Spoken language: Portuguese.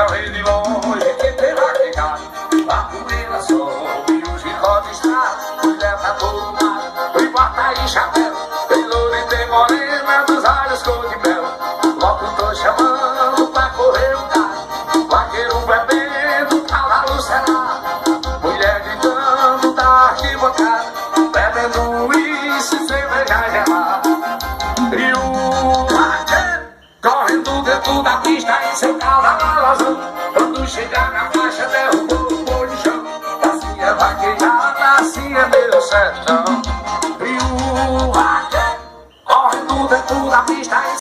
vê de longe quem tem vaquejado. A poeira sobe e os ricotes estrados. Mulher pra todo lado, tem bota e chapéu. Tem loura e tem morena, dos olhos cor de mel. Logo tô chamando pra correr o gado. Vaqueiro bebendo, cavalo será. Mulher gritando da arquibancada, bebendo uísque, cerveja gelada. E o vaqueiro correndo dentro da pista em seu cavalo alazão. Quando chegar na faixa derrubou o bolichão. Assim é vaquejada, assim é meu sertão. E o vaqueiro correndo dentro da pista em